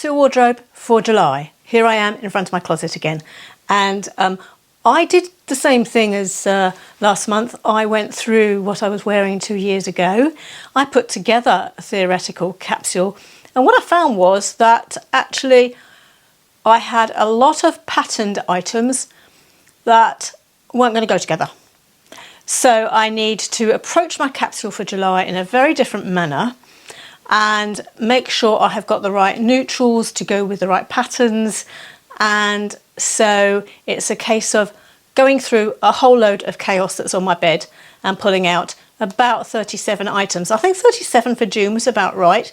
capsule wardrobe for July. Here I am in front of my closet again, and I did the same thing as last month. I went through what I was wearing 2 years ago. I put together a theoretical capsule, and what I found was that actually I had a lot of patterned items that weren't going to go together. So I need to approach my capsule for July in a very different manner and make sure I have got the right neutrals to go with the right patterns. And so it's a case of going through a whole load of chaos that's on my bed and pulling out about 37 items. I think 37 for June was about right.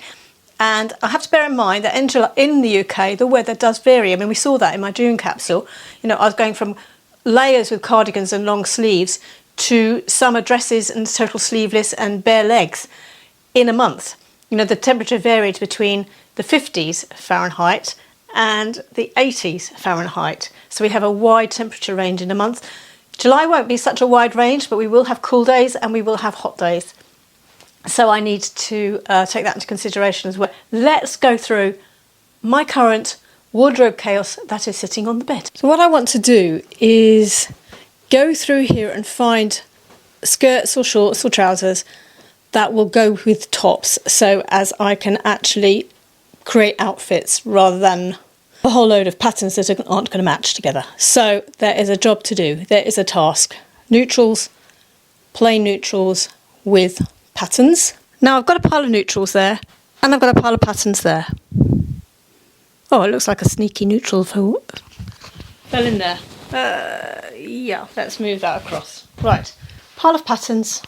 And I have to bear in mind that in the UK, the weather does vary. I mean, we saw that in my June capsule. You know, I was going from layers with cardigans and long sleeves to summer dresses and total sleeveless and bare legs in a month. You know, the temperature varied between the 50s Fahrenheit and the 80s Fahrenheit. So we have a wide temperature range in a month. July won't be such a wide range, but we will have cool days and we will have hot days. So I need to take that into consideration as well. Let's go through my current wardrobe chaos that is sitting on the bed. So what I want to do is go through here and find skirts or shorts or trousers that will go with tops, so as I can actually create outfits rather than a whole load of patterns that aren't going to match together. So there is a job to do, there is a task. Neutrals, plain neutrals with patterns. Now I've got a pile of neutrals there and I've got a pile of patterns there. Oh, it looks like a sneaky neutral fell in there. Yeah, let's move that across. Right, pile of patterns.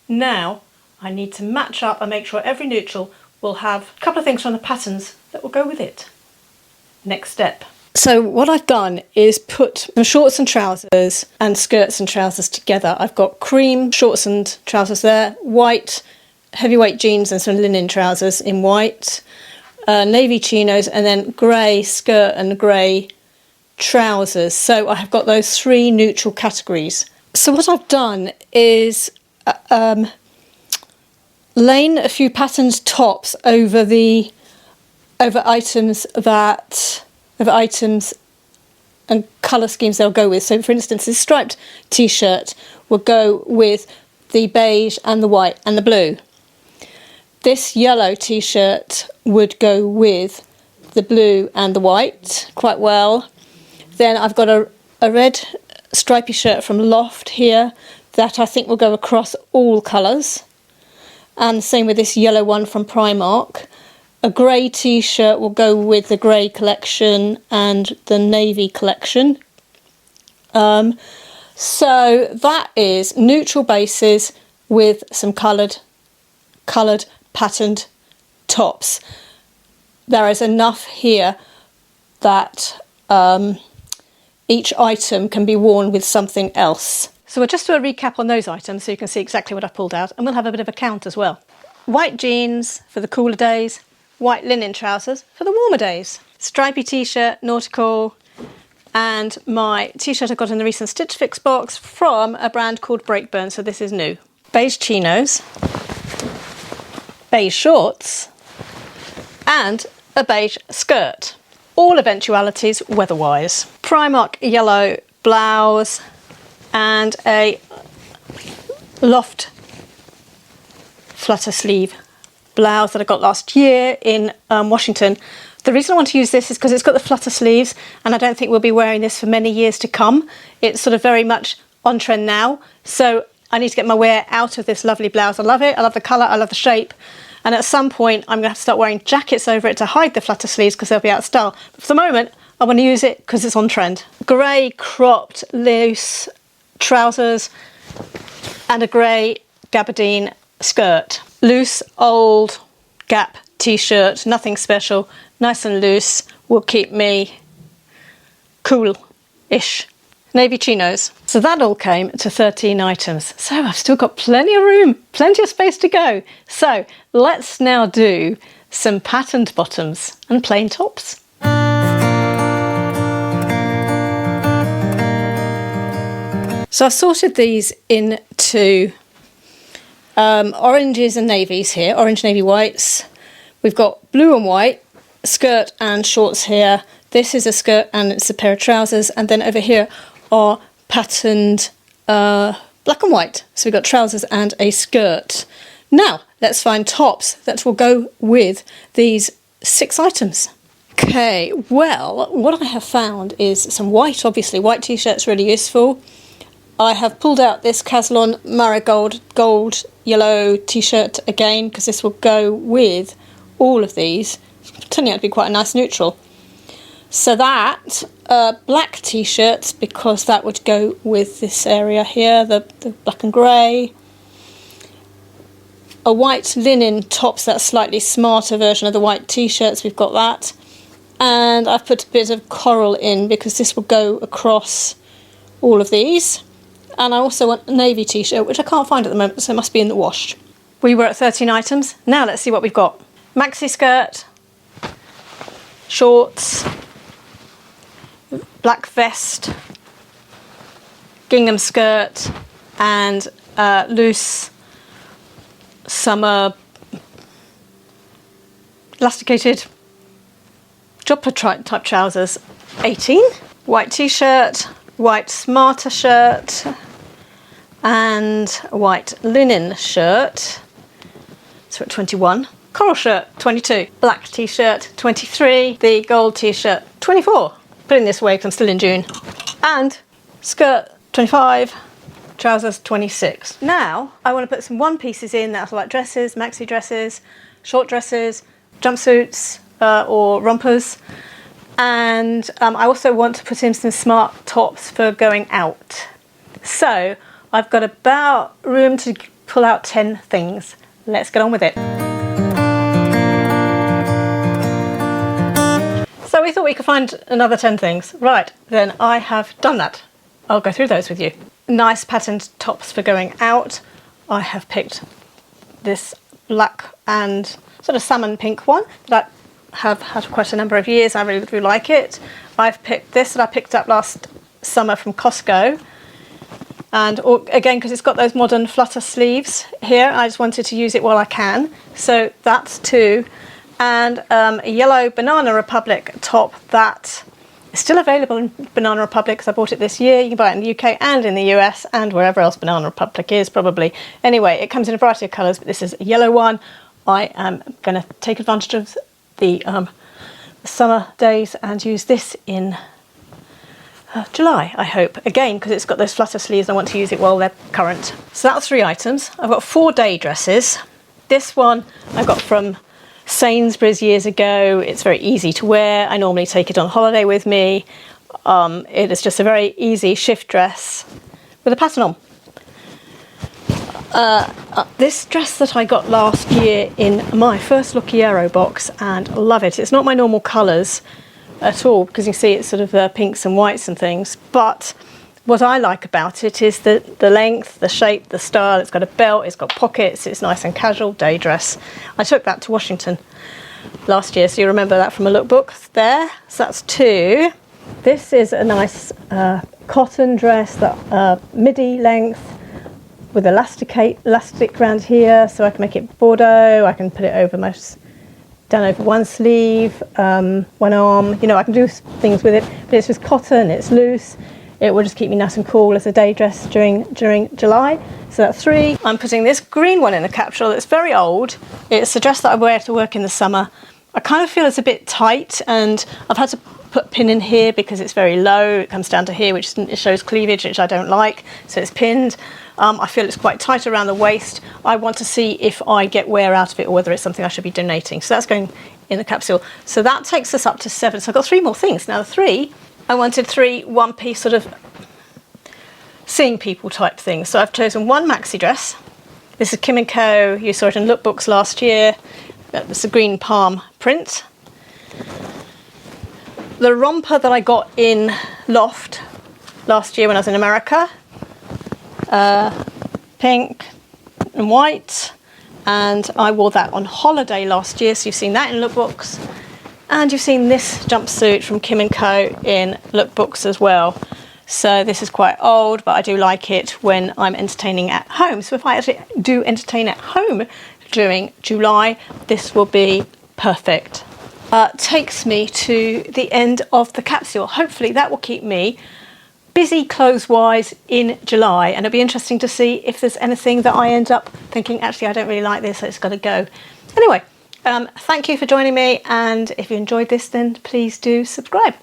Now I need to match up and make sure every neutral will have a couple of things from the patterns that will go with it. Next step. So what I've done is put some shorts and trousers and skirts and trousers together. I've got cream shorts and trousers there, white heavyweight jeans and some linen trousers in white, navy chinos, and then grey skirt and grey trousers. So I have got those three neutral categories. So what I've done is laying a few patterned tops over items and colour schemes they'll go with. So for instance, this striped t-shirt will go with the beige and the white and the blue. This yellow t-shirt would go with the blue and the white quite well. Then I've got a red stripy shirt from Loft here that I think will go across all colours. And same with this yellow one from Primark. A grey t-shirt will go with the grey collection and the navy collection. So that is neutral bases with some coloured patterned tops. There is enough here that each item can be worn with something else. So we'll just do a recap on those items so you can see exactly what I've pulled out, and we'll have a bit of a count as well. White jeans for the cooler days, white linen trousers for the warmer days, stripy t-shirt, nautical, and my t-shirt I got in the recent Stitch Fix box from a brand called Breakburn, so this is new. Beige chinos, beige shorts, and a beige skirt. All eventualities weather-wise. Primark yellow blouse and a Loft flutter sleeve blouse that I got last year in Washington. The reason I want to use this is because it's got the flutter sleeves, and I don't think we'll be wearing this for many years to come. It's sort of very much on trend now, so I need to get my wear out of this lovely blouse. I love it, I love the colour, I love the shape, and at some point I'm going to have to start wearing jackets over it to hide the flutter sleeves because they'll be out of style. But for the moment I want to use it because it's on trend. Grey cropped loose trousers and a grey gabardine skirt. Loose old Gap t-shirt, nothing special, nice and loose, will keep me cool-ish. Navy chinos. So that all came to 13 items. So I've still got plenty of room, plenty of space to go. So let's now do some patterned bottoms and plain tops. So I've sorted these into oranges and navies here, orange, navy, whites. We've got blue and white, skirt and shorts here. This is a skirt and it's a pair of trousers, and then over here are patterned black and white. So we've got trousers and a skirt. Now let's find tops that will go with these 6 items. Okay, well, what I have found is some white, obviously. White t-shirt's really useful. I have pulled out this Caslon Marigold gold yellow t-shirt again, because this will go with all of these. It's turning out to be quite a nice neutral. So that, black t-shirts, because that would go with this area here, the black and grey. A white linen tops, that's a slightly smarter version of the white t-shirts, we've got that. And I've put a bit of coral in because this will go across all of these. And I also want a navy t-shirt, which I can't find at the moment, so it must be in the wash. We were at 13 items. Now let's see what we've got. Maxi skirt, shorts, black vest, gingham skirt, and loose summer elasticated jumper type trousers. 18. White t-shirt, white smarter shirt, and a white linen shirt. So at 21. Coral shirt, 22. Black t-shirt, 23. The gold t-shirt, 24. Putting this away because I'm still in June. And skirt, 25. Trousers, 26. Now I want to put some one pieces in that are like dresses, maxi dresses, short dresses, jumpsuits, or rompers. And I also want to put in some smart tops for going out. So I've got about room to pull out 10 things. Let's get on with it. So we thought we could find another 10 things. Right, then I have done that. I'll go through those with you. Nice patterned tops for going out. I have picked this black and sort of salmon pink one that I have had for quite a number of years. I really do like it. I've picked this that I picked up last summer from Costco. And again, because it's got those modern flutter sleeves here, I just wanted to use it while I can. So that's 2. And a yellow Banana Republic top that is still available in Banana Republic because I bought it this year. You can buy it in the UK and in the US and wherever else Banana Republic is probably. Anyway, it comes in a variety of colours, but this is a yellow one. I am going to take advantage of the summer days and use this in July, I hope. Again, because it's got those flutter sleeves, I want to use it while they're current. So that's 3 items. I've got 4 day dresses. This one I got from Sainsbury's years ago. It's very easy to wear. I normally take it on holiday with me. It is just a very easy shift dress with a pattern on. This dress that I got last year in my first Lucchiero box, and love it. It's not my normal colours at all, because you see it's sort of pinks and whites and things, but what I like about it is the length, the shape, the style. It's got a belt, it's got pockets, it's nice and casual day dress. I took that to Washington last year, so you remember that from a lookbook there. So that's 2. This is a nice cotton dress, that midi length with elastic around here, so I can make it Bordeaux. I can put it over down over one sleeve, one arm. You know, I can do things with it, but it's just cotton, it's loose. It will just keep me nice and cool as a day dress during July. So that's 3. I'm putting this green one in the capsule. It's very old. It's a dress that I wear to work in the summer. I kind of feel it's a bit tight, and I've had to put pin in here because it's very low. It comes down to here, which it shows cleavage, which I don't like. So it's pinned. I feel it's quite tight around the waist. I want to see if I get wear out of it or whether it's something I should be donating. So that's going in the capsule. So that takes us up to 7. So I've got 3 more things. Now the 3, I wanted 3 one-piece sort of seeing people type things. So I've chosen one maxi dress. This is Kim & Co. You saw it in lookbooks last year. It's a green palm print. The romper that I got in Loft last year when I was in America. Pink and white. And I wore that on holiday last year, so you've seen that in lookbooks. And you've seen this jumpsuit from Kim & Co. in lookbooks as well. So this is quite old, but I do like it when I'm entertaining at home. So if I actually do entertain at home during July, this will be perfect. takes me to the end of the capsule. Hopefully that will keep me busy clothes-wise in July, and it'll be interesting to see if there's anything that I end up thinking, actually, I don't really like this, so it's got to go. Anyway, thank you for joining me, and if you enjoyed this, then please do subscribe.